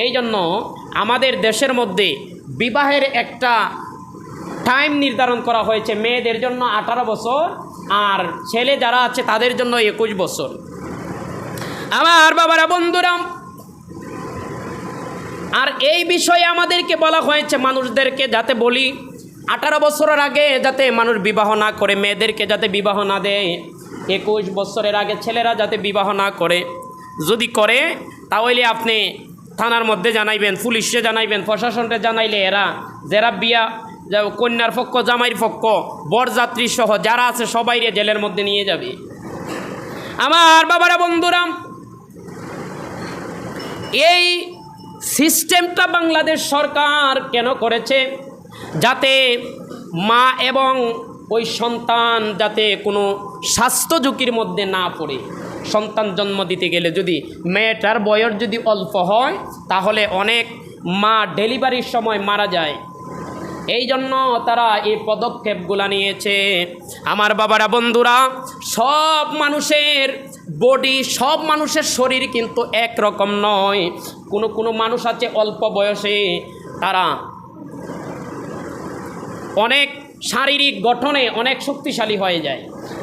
এই জন্য আমাদের দেশের মধ্যে বিবাহের একটা টাইম নির্ধারণ করা হয়েছে, মেয়েদের জন্য 18 বছর আর ছেলে যারা আছে তাদের জন্য 21 বছর। আমার বাবারা বন্ধুরা, আর এই বিষয়ে আমাদেরকে বলা হয়েছে মানুষদেরকে যাতে বলি 18 বছরের আগে যাতে মানুষ বিবাহ না করে, মেয়েদেরকে যাতে বিবাহ না দেয়, 21 বছরের আগে ছেলেরা যাতে বিবাহ না করে। যদি করে তাহলে আপনি থানার মধ্যে জানাইবেন, পুলিশে জানাইবেন, প্রশাসনকে জানাইলে এরা যারা বিয়া কন্যার পক্ষ জামাইয়ের পক্ষ বরযাত্রী সহ যারা আছে সবাইরে জেলের মধ্যে নিয়ে যাবে। আমার বাবারা বন্ধুরা, এই সিস্টেমটা বাংলাদেশ সরকার কেন করেছে? যাতে মা এবং ওই সন্তান যাতে কোনো স্বাস্থ্য ঝুঁকির মধ্যে না পড়ে। সন্তান জন্ম দিতে গেলে যদি মেয়েটার বয়স যদি অল্প হয় তাহলে অনেক মা ডেলিভারির সময় মারা যায়। এই জন্য তারা এই পদক্ষেপগুলো নিয়েছে। আমার বাবারা বন্ধুরা, সব মানুষের বডি, সব মানুষের শরীর কিন্তু একরকম নয়। কোনো মানুষ আছে অল্প বয়সে তারা অনেক শারীরিক গঠনে অনেক শক্তিশালী হয়ে যায়।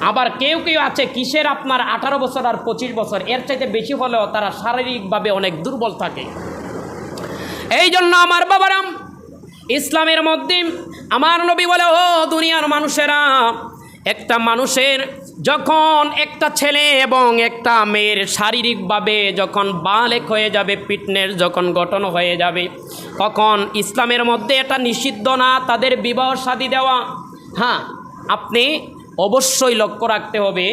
আবার কেউ কেউ আছে কিসের আপনার 18 বছর আর 25 বছর, এর চাইতে বেশি হলেও তারা শারীরিকভাবে অনেক দুর্বল থাকে। এই জন্য আমার বাবারা, ইসলামের মধ্যে আমার নবী বলে, ও দুনিয়ার মানুষেরা, একটা মানুষের যখন একটা ছেলে এবং একটা মেয়ের শারীরিকভাবে যখন বালেক হয়ে যাবে, ফিটনেস যখন গঠন হয়ে যাবে, তখন ইসলামের মধ্যে এটা নিষিদ্ধ না তাদের বিবাহ শাদী দেওয়া। হ্যাঁ, আপনি অবশ্যই লক্ষ্য রাখতে হবে,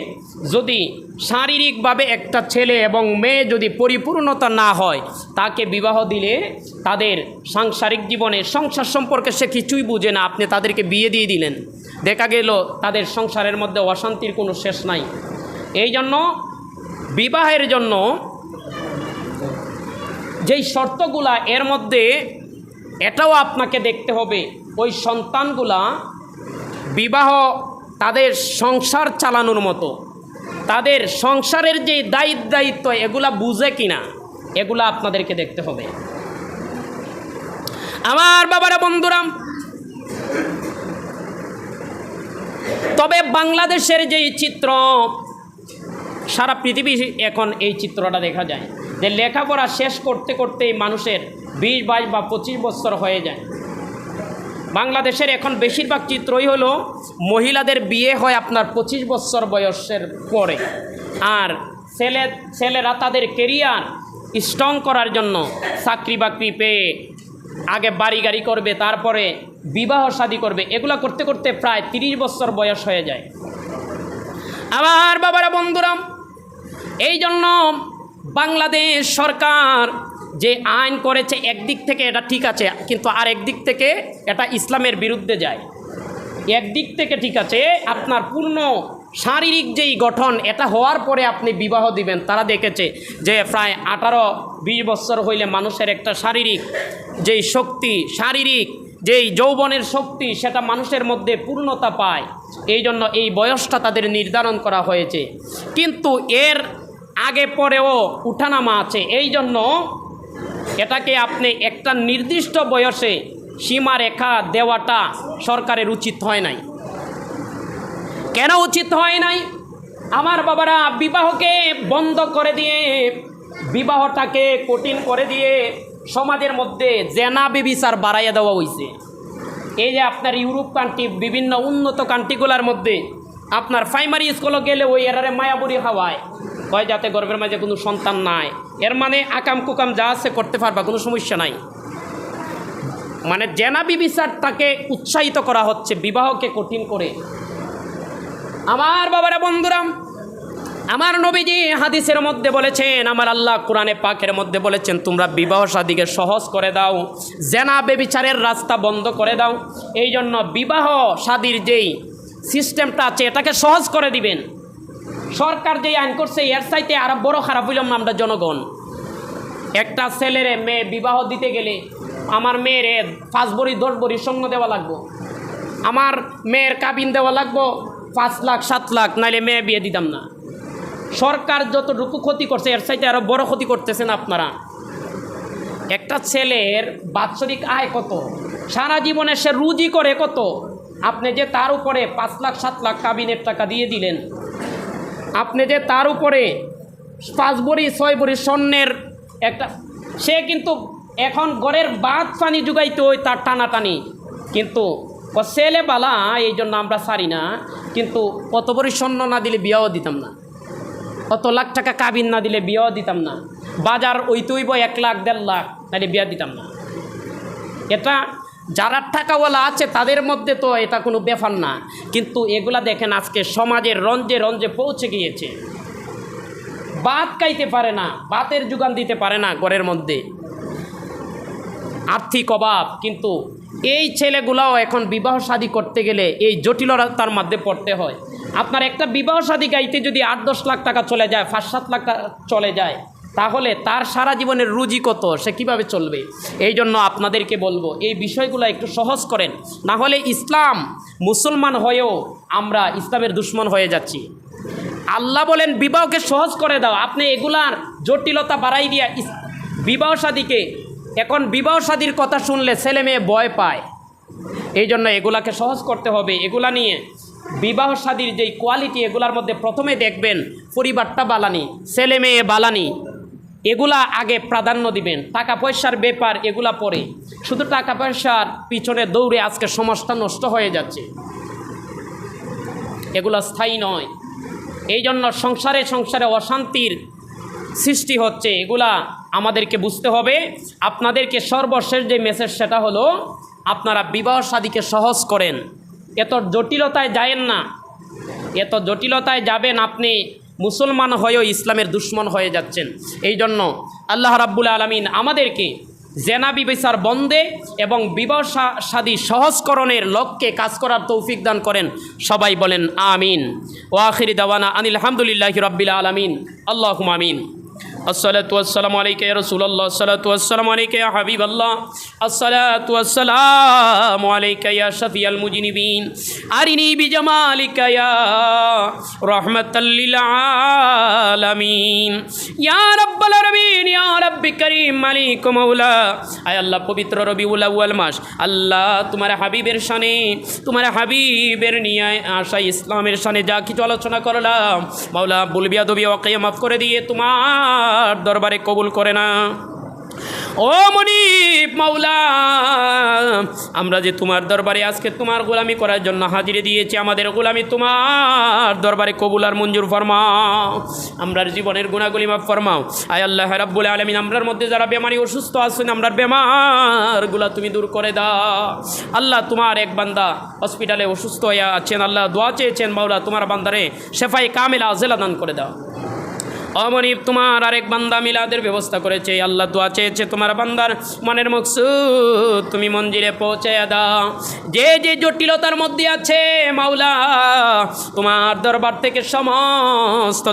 যদি শারীরিকভাবে একটা ছেলে এবং মেয়ে যদি পরিপূর্ণতা না হয়, তাকে বিবাহ দিলে তাদের সাংসারিক জীবনে সংসার সম্পর্কে সে কিছুই বুঝে না, আপনি তাদেরকে বিয়ে দিয়ে দিলেন, দেখা গেল তাদের সংসারের মধ্যে অশান্তির কোনো শেষ নাই। এই জন্য বিবাহের জন্য যেই শর্তগুলা, এর মধ্যে এটাও আপনাকে দেখতে হবে ওই সন্তানগুলা বিবাহ তাদের সংসার চালানোর মতো, তাদের সংসারের যে দায়িত্ব এগুলা বুঝে কিনা, এগুলা আপনাদেরকে দেখতে হবে। আমার বাবারা বন্ধুরা, তবে বাংলাদেশের যেই চিত্র, সারা পৃথিবী এখন এই চিত্রটা দেখা যায় যে লেখাপড়া শেষ করতে করতেই মানুষের 20, 22 বা 25 বছর হয়ে যায়। বাংলাদেশের এখন বেশিরভাগ চিত্রই হলো মহিলাদের বিয়ে হয় আপনার 25 বছর বয়সের পরে, আর ছেলেরা তাদের কেরিয়ার স্ট্রং করার জন্য চাকরি বাকরি পেয়ে আগে বাড়ি গাড়ি করবে, তারপরে বিবাহ শাদী করবে। এগুলো করতে করতে প্রায় 30 বছর বয়স হয়ে যায়। আমার বাবারা বন্ধুরা, এই জন্য বাংলাদেশ সরকার যে আইন করেছে একদিক থেকে এটা ঠিক আছে, কিন্তু আর একদিক থেকে এটা ইসলামের বিরুদ্ধে যায়। একদিক থেকে ঠিক আছে, আপনার পূর্ণ শারীরিক যেই গঠন এটা হওয়ার পরে আপনি বিবাহ দিবেন। তারা দেখেছে যে প্রায় 18-20 বছর হইলে মানুষের একটা শারীরিক যেই শক্তি, শারীরিক যেই যৌবনের শক্তি, সেটা মানুষের মধ্যে পূর্ণতা পায়। এই জন্য এই বয়সটা তাদের নির্ধারণ করা হয়েছে, কিন্তু এর আগে পরেও উঠানামা আছে। এই জন্য এটাকে আপনি একটা নির্দিষ্ট বয়সে সীমারেখা দেওয়াটা সরকারের উচিত হয় নাই। কেন উচিত হয় নাই? আমার বাবারা, বিবাহকে বন্ধ করে দিয়ে, বিবাহটাকে কঠিন করে দিয়ে সমাজের মধ্যে জেনা বেবিচার বাড়াইয়া দেওয়া হয়েছে। এই যে আপনার ইউরোপ কান্ট্রি, বিভিন্ন উন্নত কান্ট্রিগুলোর মধ্যে আপনার প্রাইমারি স্কুলে গেলে ওই এরারে মায়াবুড়ি খাওয়ায়, হয় যাতে গর্ভের মাঝে কোনো সন্তান নাই। এর মানে আকাম কুকাম যা আছে করতে পারবা, কোনো সমস্যা নাই। মানে জেনা বেবিচারটাকে উৎসাহিত করা হচ্ছে, বিবাহকে কঠিন করে। আমার বাবারা বন্ধুরা, আমার নবীজি হাদিসের মধ্যে বলেছেন, আমার আল্লাহ কোরআনে পাকের মধ্যে বলেছেন, তোমরা বিবাহ শাদীকে সহজ করে দাও, জেনা বেবিচারের রাস্তা বন্ধ করে দাও। এই জন্য বিবাহ শাদীর যেই সিস্টেমটা আছে এটাকে সহজ করে দিবেন। সরকার যেই আইন করছে এর চাইতে আরো বড় খারাপ হইলাম না আমরা জনগণ। একটা ছেলের মেয়ে বিবাহ দিতে গেলে আমার মেয়ের 5 ভরি 10 ভরি স্বর্ণ দেওয়া লাগবো, আমার মেয়ের কাবিন দেওয়া লাগবো 5 লাখ 7 লাখ, নাইলে মেয়ে বিয়ে দিতাম না। সরকার যতটুকু ক্ষতি করছে এর চাইতে আরো বড় ক্ষতি করতেছেন আপনারা। একটা ছেলের বাৎসরিক আয় কত, সারা জীবনে সে রুজি করে কত, আপনি যে তার উপরে 5 লাখ 7 লাখ কাবিনের টাকা দিয়ে দিলেন, আপনি যে তার উপরে 5 ভরি 6 ভরি স্বর্ণের একটা, সে কিন্তু এখন ঘরের বাদ পানি জুগাইতে ওই তার টানাটানি, কিন্তু ছেলে বালা এই জন্য আমরা সারি না, কিন্তু কত ভরি স্বর্ণ না দিলে বিয়াও দিতাম না, কত লাখ টাকা কাবিন না দিলে বিয়াও দিতাম না, বাজার ওই তুইব 1 লাখ 1.5 লাখ নাহলে বিয়া দিতাম না। এটা যারা টাকাওয়ালা আছে তাদের মধ্যে তো এটা কোনো ব্যাপার না, কিন্তু এগুলা দেখেন আজকে সমাজের রঞ্জে রঞ্জে পৌঁছে গিয়েছে। ভাত খাইতে পারে না, ভাতের যোগান দিতে পারে না ঘরের মধ্যে, আর্থিক অভাব। কিন্তু এই ছেলেগুলাও এখন বিবাহ শাদী করতে গেলে এই জটিলতার মধ্যে পড়তে হয়। আপনার একটা বিবাহ শাদী গাইতে যদি 8-10 লাখ টাকা চলে যায়, 5-7 লাখ টাকা চলে যায়, তাহলে তার সারা জীবনের রুজি কত, সে কীভাবে চলবে? এই জন্য আপনাদেরকে বলবো এই বিষয়গুলো একটু সহজ করেন, না হলে ইসলাম মুসলমান হয়েও আমরা ইসলামের দুশ্মন হয়ে যাচ্ছি। আল্লাহ বলেন বিবাহকে সহজ করে দাও, আপনি এগুলার জটিলতা বাড়াই দিয়া বিবাহ শাদীকে, এখন বিবাহ শাদীর কথা শুনলে ছেলে মেয়ে ভয় পায়, এই জন্য এগুলাকে সহজ করতে হবে। এগুলা নিয়ে বিবাহ শাদীর যেই কোয়ালিটি, এগুলার মধ্যে প্রথমে দেখবেন পরিবারটা বালানি, ছেলে মেয়ে বালানি, এগুলা আগে প্রাধান্য দিবেন। টাকা পয়সার ব্যাপার এগুলা পরে, শুধু টাকা পয়সার পিছনে দৌড়ে আজকে সমাজটা নষ্ট হয়ে যাচ্ছে, এগুলা স্থায়ী নয়। এই জন্য সংসারে সংসারে অশান্তির সৃষ্টি হচ্ছে, এগুলা আমাদেরকে বুঝতে হবে। আপনাদেরকে সর্বশেষ যে মেসেজ সেটা হলো আপনারা বিবাহ শাদীকে সহজ করেন, এত জটিলতায় যায়েন না। এত জটিলতায় যাবেন আপনি মুসলমান হয়েও ইসলামের দুশ্মন হয়ে যাচ্ছেন। এই জন্য আল্লাহ রাব্বুল আলামিন আমাদেরকে জেনা বিবেচার বন্ধে এবং বিবাহ শাদী সহজকরণের লক্ষ্যে কাজ করার তৌফিক দান করেন। সবাই বলেন আমিন। ওয়া আখিরি দাওয়ানা আনিল হামদুলিল্লাহি রাব্বিল আলামিন। আল্লাহুম্মা আমিন। আসসালাতু ওয়াসসালামু আলাইকা ইয়া রাসূলুল্লাহ, আসসালাতু ওয়াসসালামু আলাইকা ইয়া হাবিবাল্লাহ, আসসালাতু ওয়াসসালামু আলাইকা ইয়া শাফিয়াল মুজনিবিন, আরিনি বিজামালিকা ইয়া রাহমাতাল লিল আলামিন, ইয়া রাব্বাল আলামিন, ইয়া রাব্বি কারীম মালিক মাওলা। আয় আল্লাহ, পবিত্র রবিউল আউয়াল মাস, আল্লাহ তোমার হাবিবের শানে, তোমার হাবিবের নিয়ে আসা ইসলামের শানে যা কিছু আলোচনা করলাম, মাওলা ভুল বিয়াদবি ওয়াকিয়া মাফ করে দিয়ে তোমার দরবারে কবুল করে না। ও মনিব মাওলা, আমরা যে তোমার দরবারে আজকে তোমার গোলামি করার জন্য হাজিরে দিয়েছি, আমাদের গোলামি তোমার দরবারে কবুল আর মঞ্জুর ফরমাও। আমরার জীবনের গুনাহগুলি মাফ ফরমাও। আয় আল্লাহ রাব্বুল আলামিন, আমরার মধ্যে যারা বেমারি অসুস্থ আছেন, আমরার বেমারগুলা তুমি দূর করে দাও। আল্লাহ তোমার এক বান্দা হসপিটালে অসুস্থ হয়ে আছেন, আল্লাহ দোয়া চেয়েছেন, মাওলা তোমার বান্দারে শেফায়ে কামিলা আজেলা দান করে দাও। অমনিব তোমার আরেক বান্দা মিলাদের ব্যবস্থা করেছে, আল্লাহ দোয়া চেয়েছে, তোমার বান্দার মনের মকসুদ তুমি মঞ্জিলে পৌঁছায়া দাও। যে যে জটিলতার মধ্যে আছে মাওলা, তোমার দরবার থেকে সমস্ত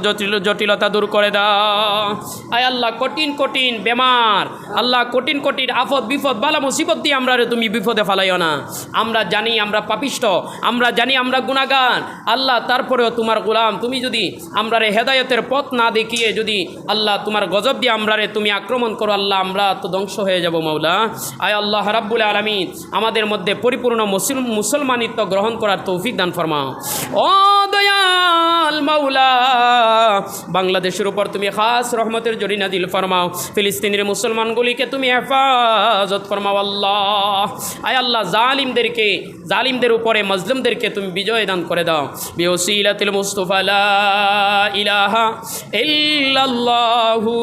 জটিলতা দূর করে দাও। আয় আল্লাহ, কঠিন কঠিন বেমার, আল্লাহ কঠিন কঠিন আফত বিপদ বালা মুসিবত দিয়ে আমরা তুমি বিপদে ফেলাইও না। আমরা জানি আমরা পাপিষ্ট, আমরা জানি আমরা গুনাহগার, আল্লাহ তারপরেও তোমার গোলাম, তুমি যদি আমরা হেদায়েতের পথ না দেখি যদি আল্লাহ তোমার গজব দিয়ে আমরারে তুমি আক্রমণ করো, আল্লাহ আমরা তো ধ্বংস হয়ে যাব মাওলা। আয় আল্লাহ রাব্বুল আলামিন, আমাদের মধ্যে পরিপূর্ণ মুসলমানিত্ব গ্রহণ করার তৌফিক দান ফরমাও। ও দয়াল মাওলা, বাংলাদেশের উপর তুমি খাস রহমতের ঝড়ি নাজিল ফরমাও। ফিলিস্তিনের মুসলমানগুলিকে তুমি হেফাজত ফরমাও আল্লাহ। আয় আল্লাহ, জালিমদের উপরে মজলুমদেরকে তুমি বিজয় দান করে দাও। বিওসিলাতিল মুস্তাফা লা ইলাহা ইল্লাল্লাহু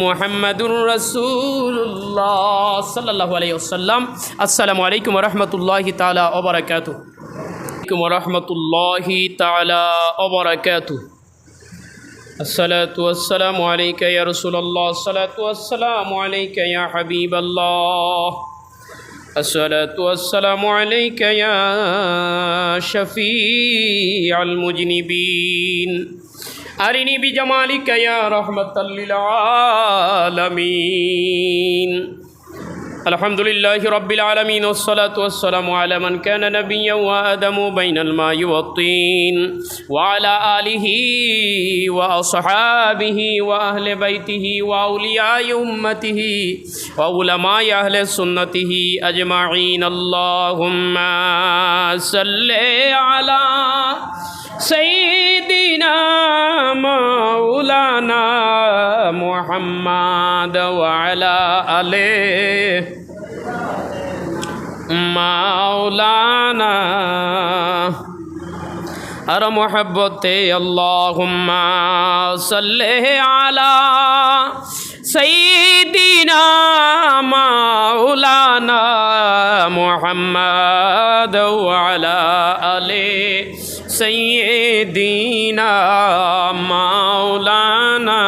মুহাম্মাদুর রাসূলুল্লাহ সাল্লাল্লাহু আলাইহি ওয়াসাল্লাম। আসসালামু আলাইকুম ওয়া রাহমাতুল্লাহি তাআলা ওয়া বারাকাতুহু। ওয়া রাহমাতুল্লাহি তাআলা ওয়া বারাকাতুহু। আসসালাতু ওয়াসসালামু আলাইকা ইয়া রাসূলুল্লাহ, আসসালাতু ওয়াসসালামু আলাইকা ইয়া হাবিবাল্লাহ, আসসালাতু ওয়াসসালামু আলাইকা ইয়া শাফিআল মুজনিবিন, আরিনি বিজামালিকা ইয়া রাহমাতাল লিল আলামিন। الحمد لله رب العالمين والصلاة والسلام على من كان نبيا وآدم بين الماء والطين وعلى آله وأصحابه وأهل بيته وأولياء أمته وعلماء أهل سنته أجمعين اللهم صل على سيدنا مولانا محمد وعلى آله مولانا আর মোহাব্বতে আল্লাহুম্মা সাল্লি আলা সাইয়্যিদিনা মাওলানা মুহাম্মদ ওয়া আলা আলি সাইয়্যিদিনা মাওলানা।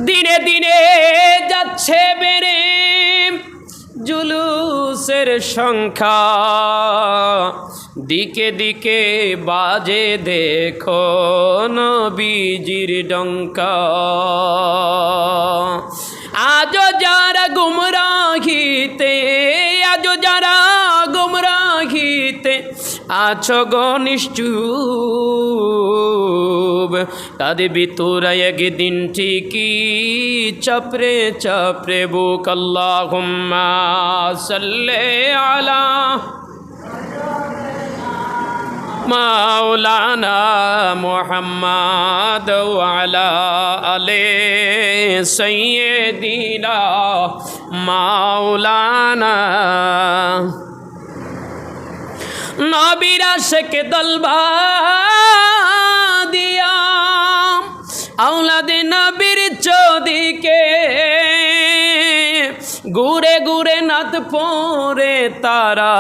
দিনে দিনে যাচ্ছে বেড়ে জুলুসের সংখ্যা, দিকে দিকে বাজে দেখো নবীজির ডঙ্কা। আজো যারা গুমরাহিতে, আজো যারা গুমরাহিতে আছো গো নিশ্চুপ, কাঁদবি তোরা একদিন ঠিকই চাপড়ে চাপড়ে বুক। আল্লাহুম্মা সাল্লি আলা মাওলানা মুহাম্মদ ওয়া আলা আলি সাইয়্যিদিনা মাওলানা। নবীর আশিকে দলবাদিয়া আওলাদে নবীর চৌদিকে ঘুরে ঘুরে নাত পড়ে তারা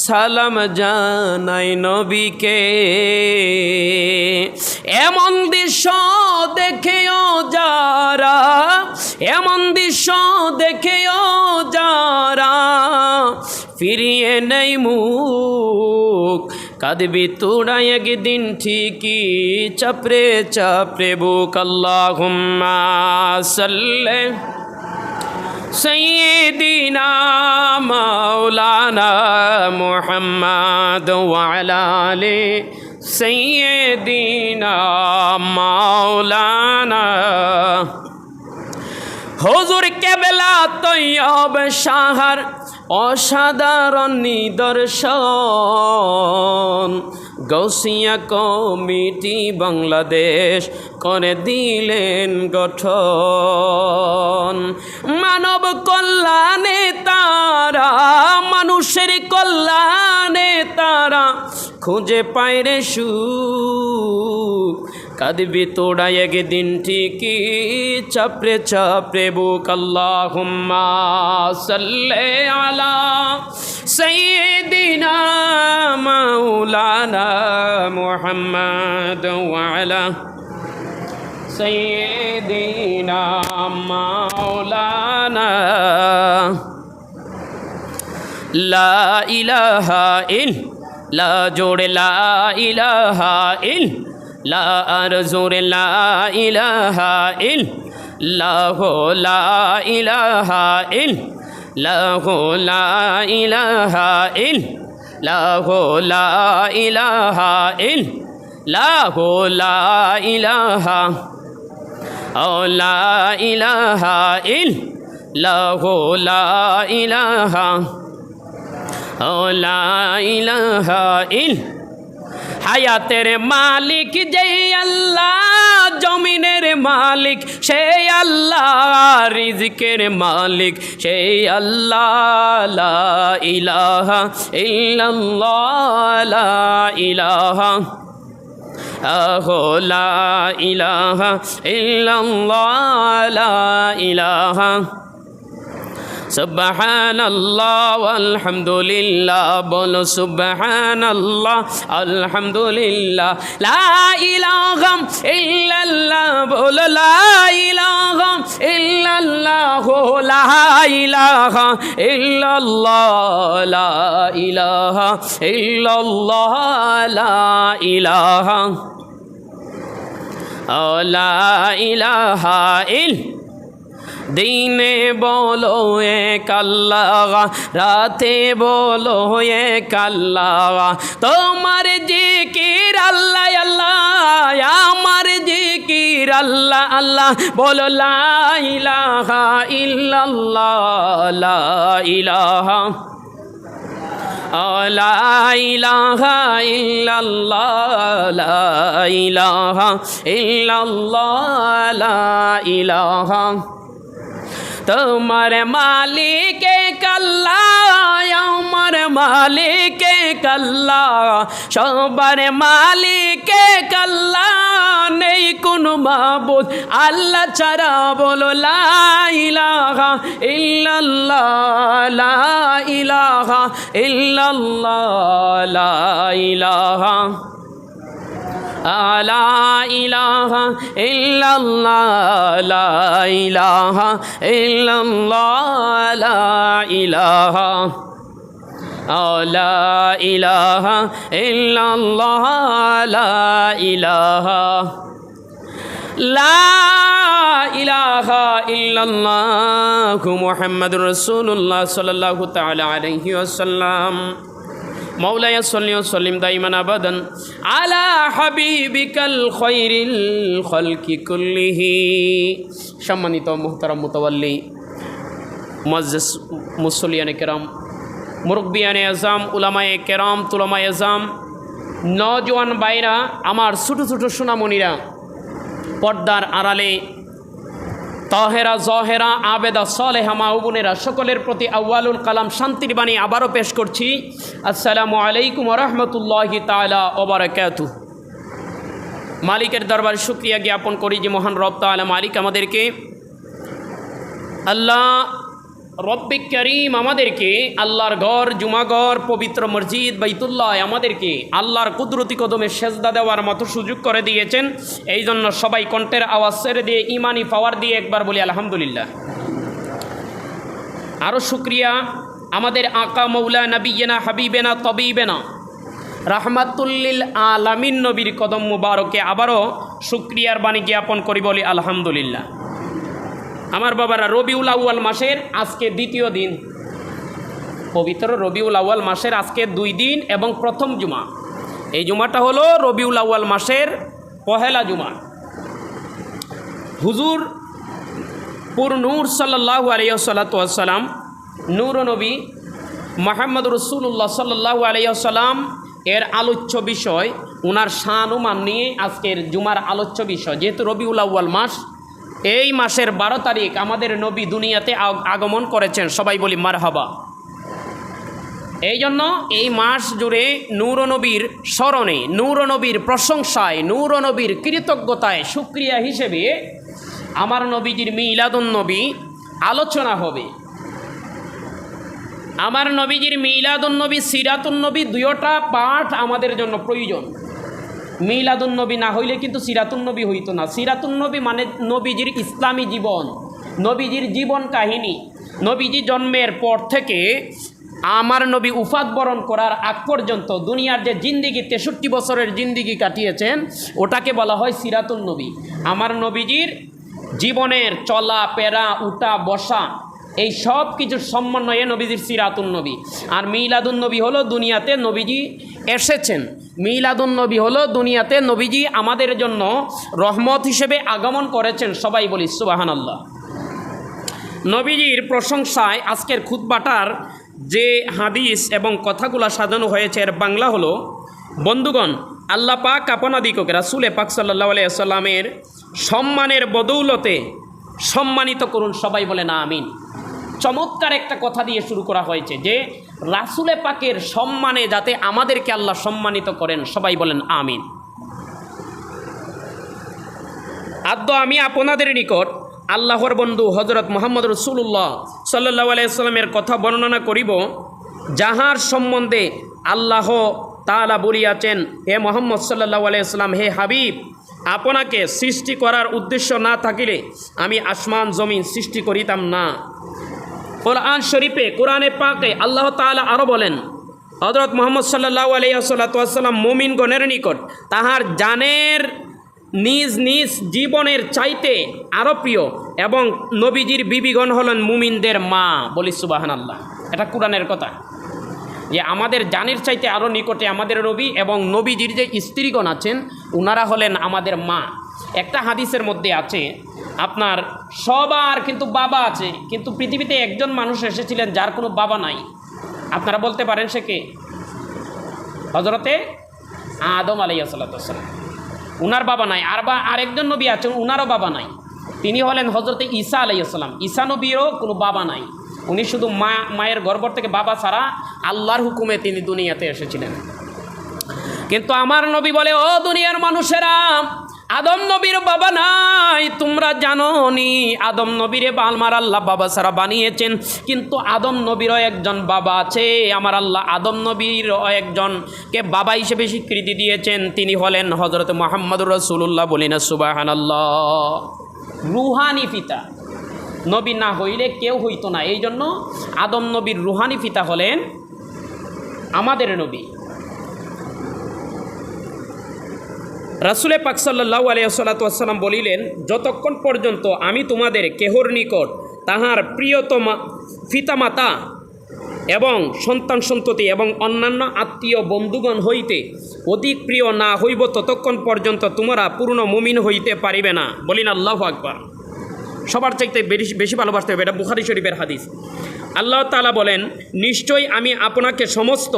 সালাম জানাই নবীকে। এমন দৃশ্য দেখেও যারা, এমন দৃশ্য দেখেও যারা ফিরিয়ে নেই মুখ, কাঁদবি তোরা একদিন ঠিকই চাপড়ে চাপড়ে বুক। আল্লাহুম্মা সাল্লি সাইয়্যিদিনা মাওলানা মুহাম্মদ ওয়া আলা আলি সাইয়্যিদিনা মাওলানা। হুজুর কেবলা তৈয়ব শাহর অসাধারণ নিদর্শন, গৌসিয়া কমিটি বাংলাদেশ করে দিলেন গঠন। মানব কল্যাণে তারা, মানুষের কল্যাণে তারা খুঁজে পায় রে সুখ, কাঁদবি তোরা একদিন ঠিকই চাপড়ে চাপড়ে বুক। আল্লাহুম্মা সাল্লি আলা সাইয়্যিদিনা মাওলানা মুহাম্মদ ওয়া আলা সাইয়্যিদিনা মাওলানা। লা ইলাহা ইল্লা জোড়ে লা ইলাহা ইল্লা আর জোরে লা ইলাহা ইল্লাহু লা ইলাহা ইল্লাহু লা ইলাহা ইল্লাহু লা ইলাহা ইল্লাহু লা ইলাহা ও লা ইলাহা ইল্লাহু লা ইলাহা ও লা ইলাহা হায়াতের মালিক যেই আল্লাহ, জমিনের মালিক সেই আল্লাহ, রিজকের মালিক সেই আল্লাহ। লা ইলাহা ইল্লাল্লাহ লা ইলাহা লা ইলাহা ইল্লাল্লাহ লা ইলাহা সুবহানাল্লাহ আলহামদুলিল্লাহ বলো সুবহানাল্লাহ আলহামদুলিল্লাহ লা ইলাহা ইল্লাল্লাহ বলো লা ইলাহা ইল্লাল্লাহ লা ইলাহা ইল্লাল্লাহ লা ইলাহা ইল্লাল্লাহ লা ইলাহা লা ইলাহা দিনে বলো এক আল্লাহ, রাতে বলো এক আল্লাহ, তোমার জিকির আল্লাহ আল্লাহ, আমার জিকির আল্লাহ আল্লাহ, বলো লা ইলাহা ইল্লাল্লাহ, লা ইলাহা লা ইলাহা ইল্লাল্লাহ, লা ইলাহা ইল্লাল্লাহ, লা ইলাহা। তোমার মালিকে আল্লাহ, আমার মালিকে আল্লাহ, সবার মালিকে আল্লাহ, নেই কোনো মাবুদ আল্লাহ ছাড়া, বলো লা ইলাহা ইল্লাল্লাহ, লা ইলাহা ইল্লাল্লাহ, লা ইলাহা লা ইলাহা ইল্লাল্লাহ, লা ইলাহা ইল্লাল্লাহ, লা ইলাহা লা ইলাহা ইল্লাল্লাহ, লা ইলাহা লা ইলাহা ইল্লাল্লাহ মুহাম্মাদুর রাসূলুল্লাহ সাল্লাল্লাহু তাআলা আলাইহি ওয়াসাল্লাম। মাওলায়া সাল্লি ওয়া সাল্লিম দাইমান আবাদান আলা হাবিবিকাল খায়রিল খালকি কুল্লিহি। সম্মানিত মুহতারাম মুতাওয়াল্লি, মুআজ্জিজ মুসল্লিয়ানে কেরাম, মুরব্বিয়ানে আজম, উলামায়ে কেরাম, তুলামায়ে আজম, নওজোয়ান ভাইরা, আমার ছোটো ছোটো সোনামণিরা, পর্দার আড়ালে তাহেরা জহেরা আবেদা সালেহা মা ও বোনেরা, সকলের প্রতি আউয়ালুল কালাম শান্তির বাণী আবারও পেশ করছি। আসসালামু আলাইকুম ওয়া রাহমাতুল্লাহি তাআলা ওয়া বারাকাতুহু। মালিকের দরবারে শুকরিয়া জ্ঞাপন করি যে মহান রব তাআলা মালিক আমাদেরকে, আল্লাহ রব্বে করিম আমাদেরকে আল্লাহর ঘর, জুমাঘর, পবিত্র মসজিদ বাইতুল্লাহ আমাদেরকে আল্লাহর কুদরতি কদমে সেজদা দেওয়ার মতো সুযোগ করে দিয়েছেন। এই জন্য সবাই কণ্ঠের আওয়াজ ছেড়ে দিয়ে ইমানি পাওয়ার দিয়ে একবার বলি আলহামদুলিল্লাহ। আরও শুক্রিয়া আমাদের আকা মৌলা নবিয়না হাবিবেনা তবিবেনা রাহমাতুল্লিল আলামিন নবীর কদম মুবারকে আবারও শুক্রিয়ার বাণী জ্ঞাপন করি, বলি আলহামদুলিল্লাহ। আমার বাবারা, রবিউল আউয়াল মাসের আজকে দ্বিতীয় দিন, পবিত্র রবিউল আউয়াল মাসের আজকে 2 দিন এবং প্রথম জুমা। এই জুমাটা হলো রবিউল আউয়াল মাসের পহেলা জুমা। হুজুর পুর নূর সাল্লাল্লাহু আলাইহি ওয়াসাল্লাম, নূর নবী মুহাম্মদ রাসূলুল্লাহ সাল্লাল্লাহু আলাইহি ওয়াসাল্লাম এর আলোচ্য বিষয়, ওনার শান ও মান নিয়ে আজকের জুমার আলোচ্য বিষয়। যেহেতু রবিউল আউয়াল মাস, এই মাসের 12 তারিখ আমাদের নবী দুনিয়াতে আগমন করেছেন, সবাই বলি মারহাবা। এই জন্য এই মাস জুড়ে নূর নবীর স্মরণে, নূর নবীর প্রশংসায়, নূর নবীর কৃতজ্ঞতায় শুকরিয়া হিসেবে আমার নবীজির মিলাদুন নবী আলোচনা হবে। আমার নবীজির মিলাদুন নবী, সিরাতুন নবী, দুইটা পাঠ আমাদের জন্য প্রয়োজন। মিলাদুন নবী না হইলে কিন্তু সিরাতুন নবী হইতো না। সিরাতুন নবী মানে নবীজির ইসলামী জীবন, নবীজির জীবন কাহিনী, নবীজি জন্মের পর থেকে আমার নবী উফাত বরণ করার আগ পর্যন্ত দুনিয়ার যে জিন্দিগি, 63 বছরের জিন্দিগি কাটিয়েছেন, ওটাকে বলা হয় সিরাতুন নবী। আমার নবীজির জীবনের চলা পেরা, উঠা বসা, এই সব কিছুর সমন্বয়ে নবীজির সিরাতুন নবী। আর মিলাদুন নবী হলো দুনিয়াতে নবীজি এসেছেন, মিলাদুন নবী হলো দুনিয়াতে নবীজি আমাদের জন্য রহমত হিসেবে আগমন করেছেন। সবাই বলি সুবহানাল্লাহ। নবীজির প্রশংসায় আজকের খুতবাটার যে হাদিস এবং কথাগুলো সাজানো হয়েছে, এর বাংলা হলো, বন্ধুগণ, আল্লাহ পাক আপনাদিগকে রাসূলে পাক সাল্লাল্লাহু আলাইহি ওয়াসাল্লামের সম্মানের বদৌলতে সম্মানিত করুন। সবাই বলে না আমিন। চমৎকার একটা কথা দিয়ে শুরু করা হয়েছে যে রাসূলে পাকের সম্মানে যাতে আমাদেরকে আল্লাহ সম্মানিত করেন। সবাই বলেন আমিন। আদ্য আমি আপনাদের নিকট আল্লাহর বন্ধু হযরত মুহাম্মদ রাসূলুল্লাহ সাল্লাল্লাহু আলাইহি ওয়াসাল্লামের কথা বর্ণনা করিব, যাহার সম্বন্ধে আল্লাহ তাআলা বলিয়াছেন, হে মুহাম্মদ সাল্লাল্লাহু আলাইহি ওয়াসাল্লাম, হে হাবিব, আপনাকে সৃষ্টি করার উদ্দেশ্য না থাকিলে আমি আসমান জমিন সৃষ্টি করিতাম না। কোরআন শরীফে, কোরআনে পাকে আল্লাহ তাআলা আরও বলেন, হযরত মুহাম্মদ সাল্লাল্লাহু আলাইহি ওয়াসাল্লাম মুমিনগণের নিকট তাহার জানের নিজ নিজ জীবনের চাইতে আরও প্রিয়, এবং নবীজির বিবিগণ হলেন মুমিনদের মা। বলি সুবহানাল্লাহ। এটা কোরআনের কথা, যে আমাদের জানের চাইতে আরও নিকটে আমাদের নবী, এবং নবীজির যে স্ত্রীগণ আছেন ওনারা হলেন আমাদের মা। একটা হাদিসের মধ্যে আছে আপনার সবার কিন্তু বাবা আছে, কিন্তু পৃথিবীতে একজন মানুষ এসেছিলেন যার কোনো বাবা নাই। আপনারা বলতে পারেন সে কে? হজরতে আদম আলাইহিস সালাম। উনার বাবা নাই। আরেকজন নবী আছেন উনারও বাবা নাই, তিনি হলেন হজরতে ঈসা আলাইহিস সালাম। ঈসা নবীরও কোনো বাবা নাই, উনি শুধু মায়ের গর্ভ থেকে বাবা ছাড়া আল্লাহর হুকুমে তিনি দুনিয়াতে এসেছিলেন। কিন্তু আমার নবী বলে, ও দুনিয়ার মানুষেরা, আদম নবীর বাবা নাই, তোমরা জানো নি আদম নবীরে আমার আল্লাহ বাবা ছাড়া বানিয়েছেন, কিন্তু আদম নবীরও একজন বাবা আছে। আমার আল্লাহ আদম নবীরও একজনকে বাবা হিসেবে স্বীকৃতি দিয়েছেন, তিনি হলেন হজরত মুহাম্মদুর রাসূলুল্লাহ। বলি না সুবহানাল্লাহ। রুহানি পিতা, নবী না হইলে কেউ হইতো না। এই জন্য আদম নবীর রুহানি পিতা হলেন আমাদের নবী। রাসূলে পাক সাল্লাল্লাহু আলাইহি ওয়াসাল্লাম বলিলেন, যতক্ষণ পর্যন্ত আমি তোমাদের কেহর নিকট তাহার প্রিয়তমা পিতামাতা এবং সন্তান সন্ততি এবং অন্যান্য আত্মীয় বন্ধুগণ হইতে অধিক প্রিয় না হইব, ততক্ষণ পর্যন্ত তোমরা পূর্ণ মুমিন হইতে পারিবে না। বলিন আল্লাহু আকবার। সবার চাইতে বেশি ভালোবাসতে হবে, এটা বুখারী শরীফের হাদিস। আল্লাহ তাআলা বলেন, নিশ্চয়ই আমি আপনাকে সমস্ত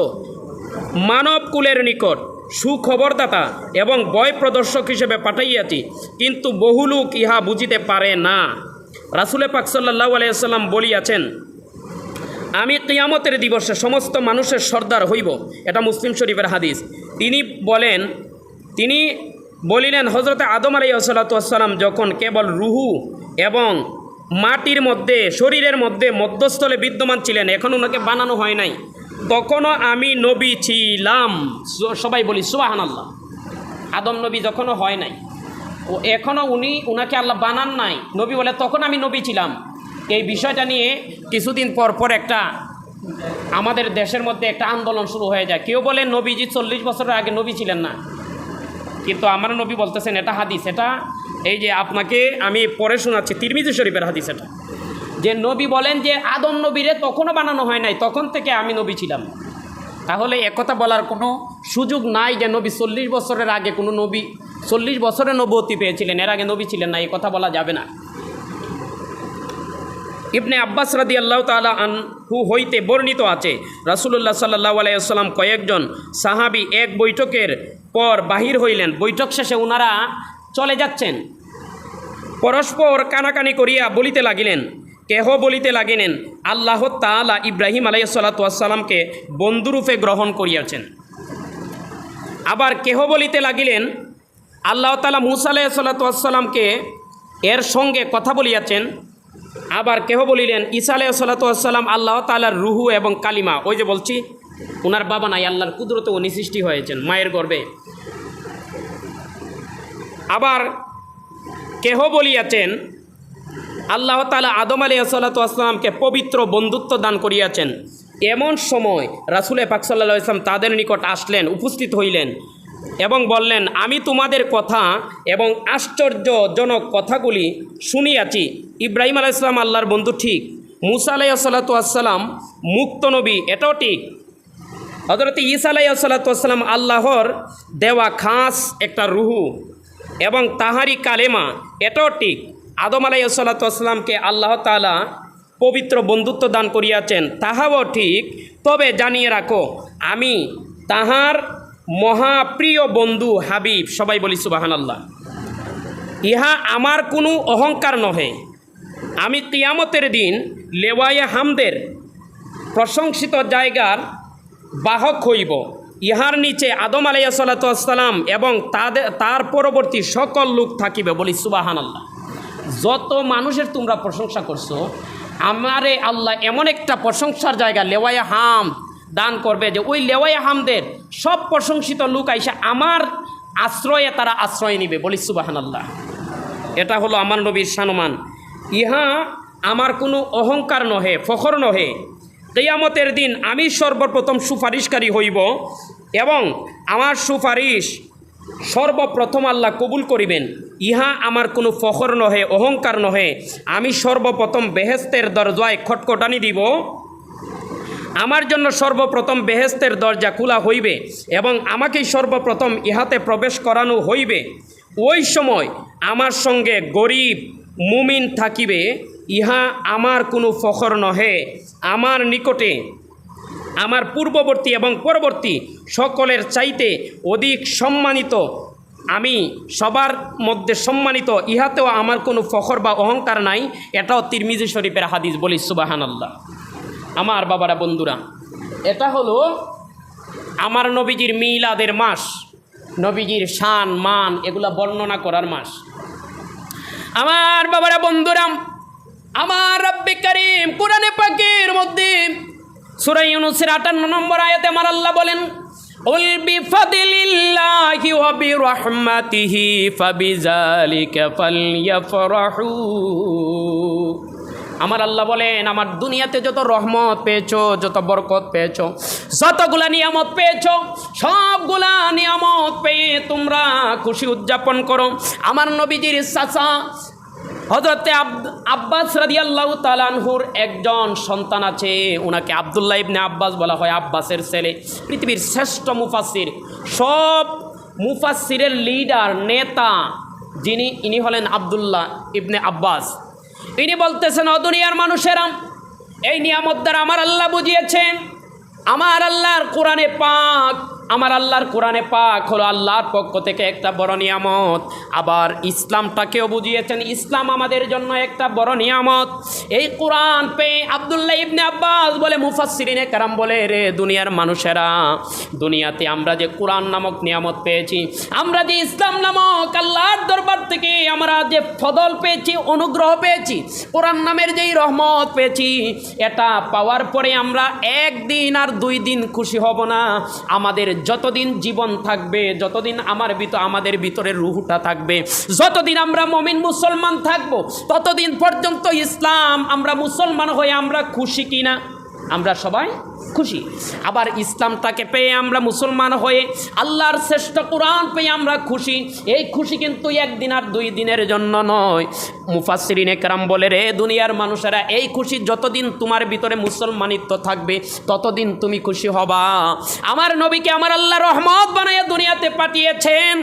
মানব কুলের নিকট সুখবরদাতা এবং ভয় প্রদর্শক হিসেবে পাঠাইয়াছি, কিন্তু বহু লোক ইহা বুঝিতে পারে না। রাসূলে পাক সাল্লাল্লাহু আলাইহি ওয়াসাল্লাম বলিয়াছেন, আমি কিয়ামতের দিবসে সমস্ত মানুষের সর্দার হইব। এটা মুসলিম শরীফের হাদিস। তিনি বলিলেন, হজরত আদম আলাইহিস সালাম যখন কেবল রুহু এবং মাটির মধ্যে শরীরের মধ্যে মধ্যস্থলে বিদ্যমান ছিলেন, এখন ওনাকে বানানো হয় নাই, তখনও আমি নবী ছিলাম। সবাই বলি সুবহানাল্লাহ। আদম নবী যখনও হয় নাই, ও এখনও উনাকে আল্লাহ বানান নাই, নবী বলে তখন আমি নবী ছিলাম। এই বিষয়টা নিয়ে কিছুদিন পর একটা আমাদের দেশের মধ্যে একটা আন্দোলন শুরু হয়ে যায়। কেউ বলে নবীজি 40 বছরের আগে নবী ছিলেন না, কিন্তু আমার নবী বলতেছেন এটা হাদিস। এটা এই যে আপনাকে আমি পড়ে শোনাচ্ছি, তিরমিজি শরীফের হাদিস। এটা যে নবী বলেন যে আদম নবীরে তখনও বানানো হয় নাই, তখন থেকে আমি নবী ছিলাম। তাহলে একথা বলার কোনো সুযোগ নাই যে নবী 40 বছরের আগে কোনো নবী 40 বছরে নবুয়তি পেয়েছিলেন, এর আগে নবী ছিলেন না, এই কথা বলা যাবে না। ইবনে আব্বাস রাদিয়াল্লাহু তাআলা আনহু হইতে বর্ণিত আছে, রাসূলুল্লাহ সাল্লাল্লাহু আলাইহি ওয়াসাল্লাম কয়েকজন সাহাবী এক বৈঠকের পর বাহির হইলেন। বৈঠক শেষে ওনারা চলে যাচ্ছেন, পরস্পর কানাকানি করিয়া বলিতে লাগিলেন। কেহ বলিতে লাগিলেন, আল্লাহ তাআলা ইব্রাহিম আলাইহিস সালাতু ওয়াস সালামকে বন্ধুরূপে গ্রহণ করিয়াছেন। আবার কেহ বলিতে লাগিলেন, আল্লাহ তাআলা মূসা আলাইহিস সালাতু ওয়াস সালামকে এর সঙ্গে কথা বলিয়াছেন। আবার কেহ বলিলেন, ঈসা আলাইহিস সালাতু ওয়াস সালাম আল্লাহ তাআলার রুহু এবং কালিমা। ওই যে বলছি ওনার বাবা নাই, আল্লাহর কুদরতে উনি সৃষ্টি হয়েছেন মায়ের গর্ভে। আবার কেহ বলিয়াছেন, আল্লাহ তাআলা আদম আলাইহিস সালাতু ওয়াস সালামকে পবিত্র বন্ধুত্ব দান করিয়াছেন। এমন সময় রাসূলে পাক সাল্লাল্লাহু আলাইহি ওয়াসাল্লাম তাদের নিকট আসলেন, উপস্থিত হইলেন এবং বললেন, আমি তোমাদের কথা এবং আশ্চর্যজনক কথাগুলি শুনিয়াছি। ইব্রাহিম আলাইহিস সালাম আল্লাহর বন্ধু ঠিক, মূসা আলাইহিস সালাতু ওয়াস সালাম মুক্ত নবী, এটাও ঠিক। হযরত ঈসা আলাইহিস সালাতু ওয়াস সালাম আল্লাহর দেওয়া খাস একটা রুহু এবং তাহারি কালেমা, এটাও ঠিক। আদম আলাইহিস সালাতু ওয়াস সালামকে আল্লাহ তাআলা পবিত্র বন্ধুত্ব দান করিয়াছেন, তাহাও ঠিক। তবে জানিয়ে রাখো, আমি তাহার মহাপ্রিয় বন্ধু হাবিব। সবাই বলি সুবহানাল্লাহ। ইহা আমার কোনো অহংকার নহে। আমি কিয়ামতের দিন লেওয়ায়ে হামদের প্রশংসিত জায়গার বাহক হইব। ইহার নিচে আদম আলাইহিস সালাতু ওয়াস সালাম এবং তার পরবর্তী সকল লোক থাকিবে। বলি সুবহানাল্লাহ। যত মানুষের তোমরা প্রশংসা করছো, আমারে আল্লাহ এমন একটা প্রশংসার জায়গা লেওয়ায়ে হাম দান করবে যে ওই লেওয়ায়ে হামদের সব প্রশংসিত লোক আইসা আমার আশ্রয়ে তারা আশ্রয় নিবে। বলি সুবহানাল্লাহ। এটা হলো আমার নবীর সম্মান। ইহা আমার কোনো অহংকার নহে, ফখর নহে। কিয়ামতের দিন আমি সর্বপ্রথম সুপারিশকারী হইব এবং আমার সুপারিশ সর্বপ্রথম আল্লাহ কবুল করিবেন। ইহা আমার কোনো ফখর নহে, অহংকার নহে। আমি সর্বপ্রথম বেহেস্তের দরজায় খটখটানি দিব, আমার জন্য সর্বপ্রথম বেহেস্তের দরজা খোলা হইবে এবং আমাকেই সর্বপ্রথম ইহাতে প্রবেশ করানো হইবে। ওই সময় আমার সঙ্গে গরিব মুমিন থাকিবে, ইহা আমার কোনো ফখর নহে। আমার নিকটে আমার পূর্ববর্তী এবং পরবর্তী সকলের চাইতে অধিক সম্মানিত, আমি সবার মধ্যে সম্মানিত, ইহাতেও আমার কোনো ফখর বা অহংকার নাই। এটাও তিরমিজি শরীফের হাদিস, বলি সুবহানাল্লাহ। আমার বাবারা, বন্ধুরা, এটা হলো আমার নবীজির মিলাদের মাস, নবীজির শান মান এগুলা বর্ণনা করার মাস। আমার বাবারা, বন্ধুরা, আমার রব্বে কারীম কোরআনে পাকের মধ্যে সূরা ইউনূসের 58 নম্বর আয়াতে আমার আল্লাহ বলেন, উল বিফাদিলিল্লাহি ওয়া বিরহমাতিহি ফাবিযালিকা ফালইফরাহু। আমার আল্লাহ বলেন, আমার দুনিয়াতে যত রহমত পেয়েছো, যত বরকত পেয়েছো, যতগুলা নিয়ামত পেয়েছো, সবগুলা নিয়ামত পেয়ে তোমরা খুশি উদযাপন করো। আমার নবীজির চাচা হযরতে আব্বাস রাদিয়াল্লাহু তাআলা আনহুর একজন সন্তান আছে, ওনাকে আব্দুল্লাহ ইবনে আব্বাস বলা হয়, আব্বাসের ছেলে, পৃথিবীর শ্রেষ্ঠ মুফাসসির, সব মুফাসসিরের লিডার, নেতা যিনি, ইনি হলেন আব্দুল্লাহ ইবনে আব্বাস। ইনি বলতেছেন, ও দুনিয়ার মানুষেরা, এই নিয়ামত দ্বারা আমার আল্লাহ বুঝিয়েছেন, আমার আল্লাহর কোরআনে পাক, আমার আল্লাহর কোরআনে পাক হলো আল্লাহর পক্ষ থেকে একটা বড় নিয়ামত। আবার ইসলামটাকেও বুঝিয়েছেন, ইসলাম আমাদের জন্য একটা বড় নিয়ামত। এই কোরআন পেয়ে আব্দুল্লাহ ইবনে আব্বাস বলে, মুফাসসিরিনে কেরাম বলে, রে দুনিয়ার মানুষেরা, দুনিয়াতে আমরা যে কোরআন নামক নিয়ামত পেয়েছি, আমরা যে ইসলাম নামক আল্লাহর দরবার থেকে আমরা যে ফদল পেয়েছি, অনুগ্রহ পেয়েছি, কোরআন নামের যেই রহমত পেয়েছি, এটা পাওয়ার পরে আমরা একদিন আর 2 দিন খুশি হব না। আমাদের যতদিন জীবন থাকবে, যতদিন আমাদের ভিতরে রুহটা থাকবে, যতদিন আমরা মুমিন মুসলমান থাকবো, ততদিন পর্যন্ত ইসলাম, আমরা মুসলমান হয়ে আমরা খুশি কিনা? আমরা সবাই খুশি। আবার ইসলামটাকে পেয়ে আমরা মুসলমান হয়ে, আল্লাহর শ্রেষ্ঠ কোরআন পেয়ে আমরা খুশি। এই খুশি কিন্তু 1 দিন আর 2 দিনের জন্য নয়। মুফাসসিরিনে কেরাম বলে, রে দুনিয়ার মানুষেরা, এই খুশি যতদিন তোমার ভিতরে মুসলমানিত্ব থাকবে, ততদিন তুমি খুশি হবা। আমার নবীকে আমার আল্লাহ রহমত বানাইয়া দুনিয়াতে পাঠিয়েছেন,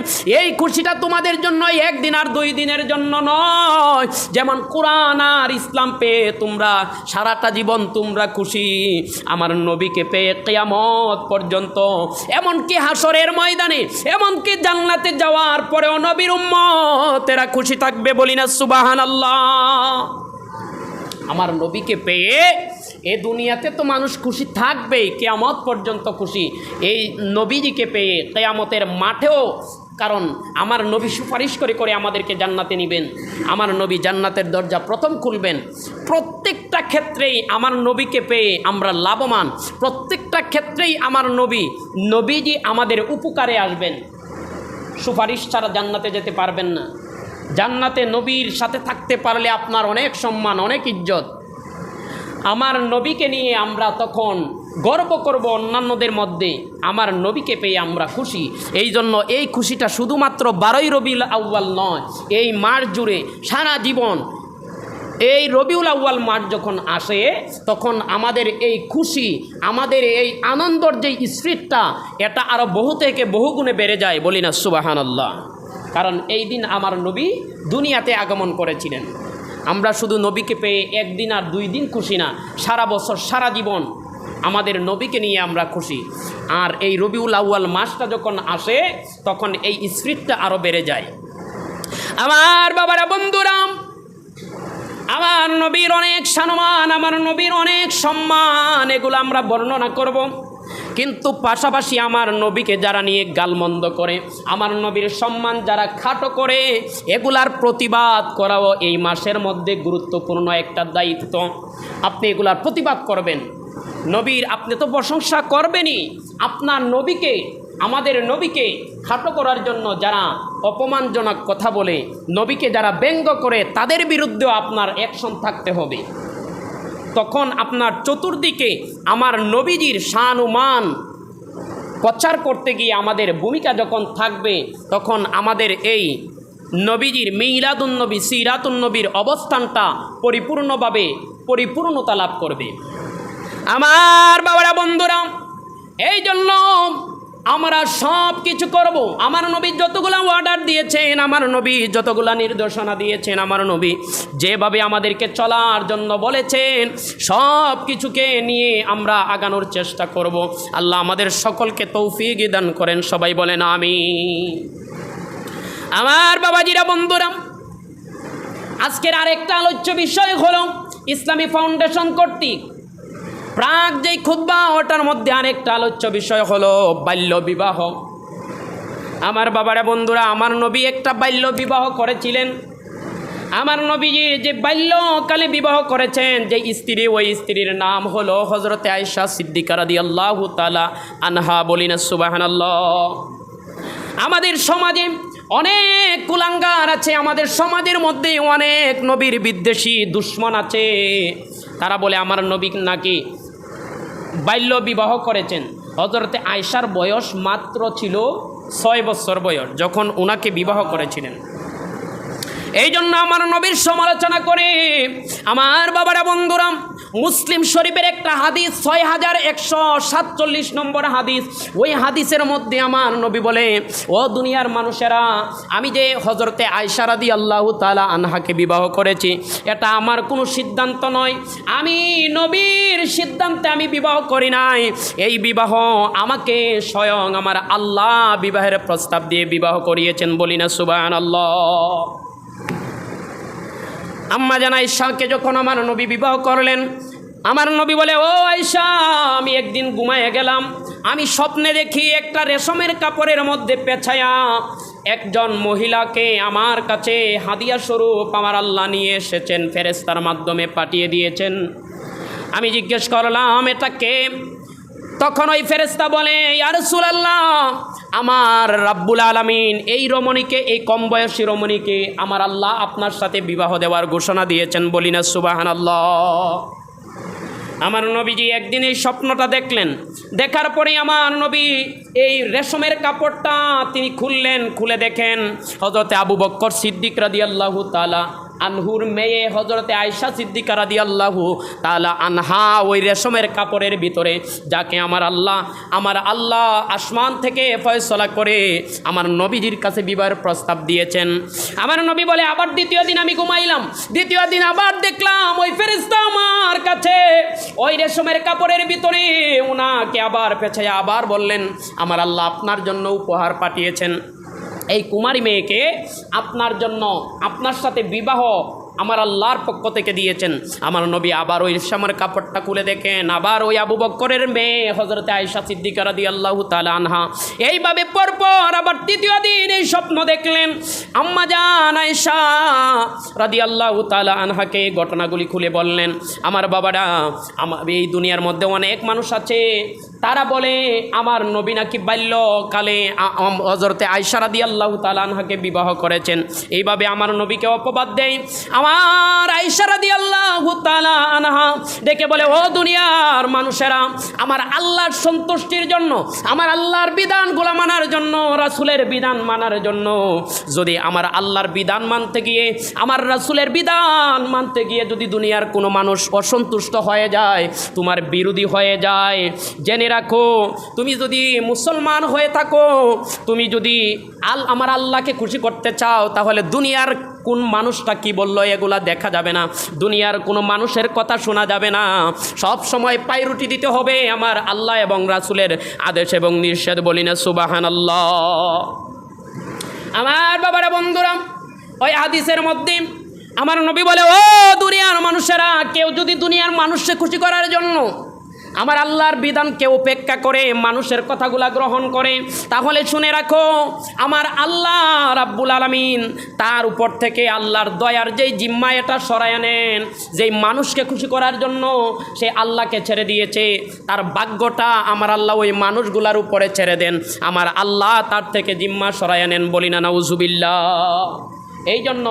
এই খুশিটা তোমাদের জন্য 1 দিন আর 2 দিনের জন্য নয়। যেমন কোরআন আর ইসলাম পেয়ে তোমরা সারাটা জীবন তোমরা খুশি, আমার নবীকে পেয়ে কিয়ামত পর্যন্ত, এমনকি হাসরের ময়দানে, এমনকি জান্নাতে যাওয়ার পরেও নবীর উম্মতেরা খুশি থাকবে, বলি না সুবহানাল্লাহ। আমার নবীকে পেয়ে এ দুনিয়াতে তো মানুষ খুশি থাকবেই, কিয়ামত পর্যন্ত খুশি। এই নবীজিকে পেয়ে কিয়ামতের মাঠেও, কারণ আমার নবী সুপারিশ করে করে আমাদেরকে জান্নাতে নেবেন, আমার নবী জান্নাতের দরজা প্রথম খুলবেন। প্রত্যেকটা ক্ষেত্রেই আমার নবীকে পেয়ে আমরা লাভবান, প্রত্যেকটা ক্ষেত্রেই আমার নবীজি আমাদের উপকারে আসবেন। সুপারিশ ছাড়া জান্নাতে যেতে পারবেন না। জান্নাতে নবীর সাথে থাকতে পারলে আপনার অনেক সম্মান, অনেক ইজ্জত। আমার নবীকে নিয়ে আমরা তখন গর্ব করব অন্যান্যদের মধ্যে, আমার নবীকে পেয়ে আমরা খুশি। এই জন্য এই খুশিটা শুধুমাত্র 12ই রবিউল আউয়াল নয়, এই মাস জুড়ে সারা জীবন, এই রবিউল আউয়াল মাস যখন আসে, তখন আমাদের এই খুশি, আমাদের এই আনন্দর যে স্পিরিটটা, এটা আরও বহু থেকে বহু গুণে বেড়ে যায়, বলি না সুবহানাল্লাহ। কারণ এই দিন আমার নবী দুনিয়াতে আগমন করেছিলেন। আমরা শুধু নবীকে পেয়ে 1 দিন আর 2 দিন খুশি না, সারা বছর সারা জীবন আমাদের নবীকে নিয়ে আমরা খুশি। আর এই রবিউল আউয়াল মাসটা যখন আসে, তখন এই স্পিরিটটা আরও বেড়ে যায়। আমার বাবারা, বন্ধুরা, আমার নবীর অনেক সম্মান, আমার নবীর অনেক সম্মান, এগুলো আমরা বর্ণনা করব। কিন্তু পাশাপাশি আমার নবীকে যারা নিয়ে গালমন্দ করে, আমার নবীর সম্মান যারা খাটো করে, এগুলার প্রতিবাদ করাও এই মাসের মধ্যে গুরুত্বপূর্ণ একটা দায়িত্ব। আপনি এগুলার প্রতিবাদ করবেন। নবীর আপনি তো প্রশংসা করবেনই, আপনার নবীকে, আমাদের নবীকে খাটো করার জন্য যারা অপমানজনক কথা বলে, নবীকে যারা ব্যঙ্গ করে, তাদের বিরুদ্ধেও আপনার অ্যাকশন থাকতে হবে। তখন আপনার চতুর্দিকে আমার নবীজির শান ও মান প্রচার করতে গিয়ে আমাদের ভূমিকা যখন থাকবে, তখন আমাদের এই নবীজির মিলাদুন নবী সিরাতুন নবীর অবস্থানটা পরিপূর্ণভাবে পরিপূর্ণতা লাভ করবে। আমার বাবারা বন্ধুরা, এই জন্য আমরা সব কিছু করব। আমার নবী যতগুলা অর্ডার দিয়েছেন, আমার নবী যতগুলা নির্দেশনা দিয়েছেন, আমার নবী যেভাবে আমাদেরকে চলার জন্য বলেছেন, সব কিছুকে নিয়ে আমরা আগানোর চেষ্টা করব। আল্লাহ আমাদের সকলকে তৌফিক দান করেন, সবাই বলেন আমিন। আমার বাবাজিরা বন্ধুরা, আজকের আরেকটা আলোচ্য বিষয় হলো ইসলামী ফাউন্ডেশন কর্তৃক প্রাক যেই খুতবা, ওটার মধ্যে আরেকটা আলোচ্য বিষয় হলো বাল্য বিবাহ। আমার বাবারা বন্ধুরা, আমার নবী একটা বাল্য বিবাহ করেছিলেন। আমার নবী যে বাল্যকালে বিবাহ করেছেন যে স্ত্রী, ওই স্ত্রীর নাম হলো হযরতে আয়েশা সিদ্দিকা রাদিয়াল্লাহু তাআলা আনহা। বলিনা সুবহানাল্লাহ। আমাদের সমাজে অনেক কুলাঙ্গার আছে, আমাদের সমাজের মধ্যে অনেক নবীর বিদ্বেষী দুশ্মন আছে। তারা বলে আমার নবী নাকি বাল্য বিবাহ করেছেন। হযরতে আয়েশার বয়স মাত্র ছিল 6 বছর বয়স যখন ওনাকে বিবাহ করেছিলেন। এই জন্য আমার নবীর সমালোচনা করে আমার বাবারা বন্ধুরা, মুসলিম শরীফের একটা হাদিস 6147 নম্বর হাদিস, ওই হাদিসের মধ্যে আমার নবী বলে, ও দুনিয়ার মানুষেরা, আমি যে হযরতে আয়েশা রাদিয়াল্লাহু তাআলা আনহাকে বিবাহ করেছি, এটা আমার কোনো সিদ্ধান্ত নয়, আমি নবীর সিদ্ধান্তে আমি বিবাহ করি নাই। এই বিবাহ আমাকে স্বয়ং আমার আল্লাহ বিবাহের প্রস্তাব দিয়ে বিবাহ করিয়েছেন। বলি না সুবহানাল্লাহ। আম্মা জান আয়েশাকে যখন আমার নবী বিবাহ করলেন, আমার নবী বলে, ও আয়েশা, আমি একদিন ঘুমায়ে গেলাম, আমি স্বপ্নে দেখি একটা রেশমের কাপড়ের মধ্যে পেঁচায়া একজন মহিলাকে আমার কাছে হাদিয়া স্বরূপ আমার আল্লাহ নিয়ে এসেছেন, ফেরেশতার মাধ্যমে পাঠিয়ে দিয়েছেন। আমি জিজ্ঞেস করলাম এটা কে? তখন ওই ফেরেশতা বলে, ইয়া রাসূলুল্লাহ, আমার রাব্বুল আলামিন এই রমণীকে, এই কম বয়সী রমণীকে আমার আল্লাহ আপনার সাথে বিবাহ দেওয়ার ঘোষণা দিয়েছেন। বলি না সুবহানাল্লাহ। আমার নবীজি একদিন এই স্বপ্নটা দেখলেন, দেখার পরে আমার নবী এই রেশমের কাপড়টা তিনি খুললেন, খুলে দেখেন হযরতে আবু বকর সিদ্দিক রাদিয়াল্লাহু তাআলা আনহুর মেয়ে হযরতে আয়েশা সিদ্দিকা রাদিয়াল্লাহু তাআলা আনহা ওই রেশমের কাপড়ের ভিতরে, যাকে আমার আল্লাহ আসমান থেকে ফয়সালা করে আমার নবীজির কাছে বিবাহের প্রস্তাব দিয়েছেন। আমার নবী বলে, আবার দ্বিতীয় দিন আমি ঘুমাইলাম, দ্বিতীয় দিন আবার দেখলাম ওই ফেরেশতা আমার কাছে ওই রেশমের কাপড়ের ভিতরে ওনাকে আবার পেঁচাইয়া আবার বললেন, আমার আল্লাহ আপনার জন্য উপহার পাঠিয়েছেন, এই কুমারী মেয়েকে আপনার জন্য, আপনার সাথে বিবাহ আমার আল্লাহর পক্ষ থেকে দিয়েছেন। আমার নবী আবার ওই রেশমের কাপড়টা খুলে দেখেন, আবার ওই আবু বকরের মেয়ে হযরতে আয়েশা সিদ্দিকা রাদিয়াল্লাহু তাআলা আনহা। এইভাবে পরপর আবার তৃতীয় দিন এই স্বপ্ন দেখলেন। আম্মা জান আয়েশা রাদিয়াল্লাহু তাআলা আনহাকে ঘটনাগুলি খুলে বললেন, আমার বাবারা, আমার এই দুনিয়ার মধ্যে অনেক মানুষ আছে, তারা বলে আমার নবী নাকি বাল্যকালে হযরতে আয়েশা রাদিয়াল্লাহু তাআলা আনহাকে বিবাহ করেছেন। এইভাবে আমার নবীকে অপবাদ দেয়। আমার আয়েশা রাদিয়াল্লাহু তাআলা আনহা ডেকে বলে, ও দুনিয়ার মানুষেরা, আমার আল্লাহর সন্তুষ্টির জন্য, আমার আল্লাহর বিধানগুলো মানার জন্য, রাসূলের বিধান মানার জন্য, যদি আমার আল্লাহর বিধান মানতে গিয়ে, আমার রাসূলের বিধান মানতে গিয়ে যদি দুনিয়ার কোনো মানুষ অসন্তুষ্ট হয়ে যায়, তোমার বিরোধী হয়ে যায়, জেনে রাখো, তুমি যদি মুসলমান হয়ে থাকো, তুমি যদি আমার আল্লাহকে খুশি করতে চাও, তাহলে দুনিয়ার কোন মানুষটা কি বললো এগুলা দেখা যাবে না, দুনিয়ার কোনো মানুষের কথা শোনা যাবে না, সব সময় পায়রুটি দিতে হবে আমার আল্লাহ এবং রাসূলের আদেশ এবং নিষেধ। বলি না সুবহানাল্লাহ। আমার বাবারা বন্ধুরা, ওই হাদিসের মধ্যে আমার নবী বলে, ও দুনিয়ার মানুষেরা, কেউ যদি দুনিয়ার মানুষকে খুশি করার জন্য আমার আল্লাহর বিধানকে উপেক্ষা করে মানুষের কথাগুলা গ্রহণ করে, তাহলে শুনে রাখো, আমার আল্লাহ রাব্বুল আলামিন তার উপর থেকে আল্লাহর দয়ার যেই জিম্মা এটা সরায় নেন, যেই মানুষকে খুশি করার জন্য সে আল্লাহকে ছেড়ে দিয়েছে, তার ভাগ্যটা আমার আল্লাহ ওই মানুষগুলার উপরে ছেড়ে দেন, আমার আল্লাহ তার থেকে জিম্মা সরায় নেন। বলি না নাউজুবিল্লাহ। এই জন্য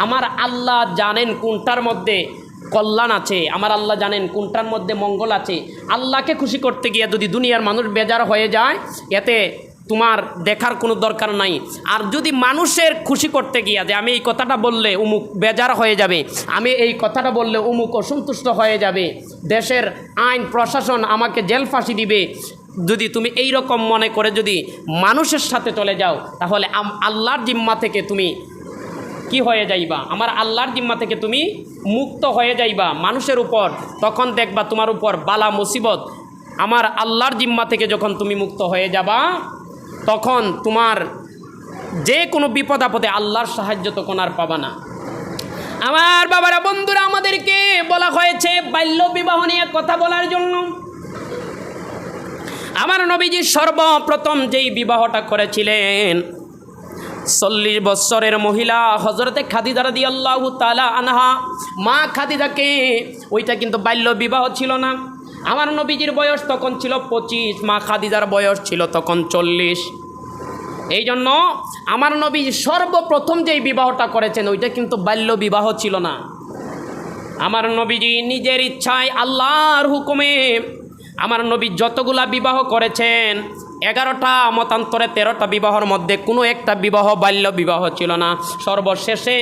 আমার আল্লাহ জানেন কোনটার মধ্যে কল্যাণ আছে, আমার আল্লাহ জানেন কোনটার মধ্যে মঙ্গল আছে। আল্লাহকে খুশি করতে গিয়ে যদি দুনিয়ার মানুষ বেজার হয়ে যায়, এতে তোমার দেখার কোনো দরকার নাই। আর যদি মানুষের খুশি করতে গিয়া যে আমি এই কথাটা বললে অমুক বেজার হয়ে যাবে, আমি এই কথাটা বললে অমুক অসন্তুষ্ট হয়ে যাবে, দেশের আইন প্রশাসন আমাকে জেল ফাঁসি দিবে, যদি তুমি এই রকম মনে করে যদি মানুষের সাথে চলে যাও, তাহলে আল্লাহর জিম্মা থেকে তুমি কি হয়ে যাইবা, আমার আল্লাহর জিম্মা থেকে তুমি মুক্ত হয়ে যাইবা মানুষের উপর। তখন দেখবা তোমার উপর বালা মুসিবত, আমার আল্লাহর জিম্মা থেকে যখন তুমি মুক্ত হয়ে যাবা, তখন তোমার যে কোনো বিপদ আপদে আল্লাহর সাহায্য তখন আর পাবা না। আমার বাবারা, বন্ধুরা, আমাদেরকে বলা হয়েছে বাল্য বিবাহ নিয়ে কথা বলার জন্য। আমার নবীজি সর্বপ্রথম যেই বিবাহটা করেছিলেন, 40 বছরের মহিলা হযরতে খাদিজা রাদিয়াল্লাহু তাআলা আনহা, মা খাদিজাকে, ওইটা কিন্তু বাল্য বিবাহ ছিল না। আমার নবীজির বয়স তখন ছিল 25, মা খাদিজার বয়স ছিল তখন 40। এই জন্য আমার নবী সর্বপ্রথম যেই বিবাহটা করেছেন ওইটা কিন্তু বাল্য বিবাহ ছিল না। আমার নবীজি নিজের ইচ্ছায় আল্লাহর হুকুমে আমার নবী যতগুলা বিবাহ করেছেন, 11টা মতান্তরে 13টা বিবাহর মধ্যে কোনো একটা বিবাহ বাল্য বিবাহ ছিল না। সর্বশেষে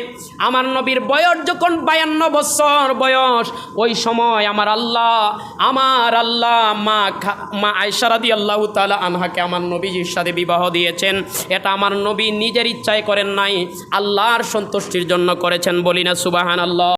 আমার নবীর বয়স যখন 52 বছর বয়স, ওই সময় আমার আল্লাহ মা আয়েশা রাদিয়াল্লাহু তাআলা আনহাকে আমার নবীজির সাথে বিবাহ দিয়েছেন। এটা আমার নবী নিজের ইচ্ছায় করেন নাই, আল্লাহর সন্তুষ্টির জন্য করেছেন। বলি না সুবহানাল্লাহ।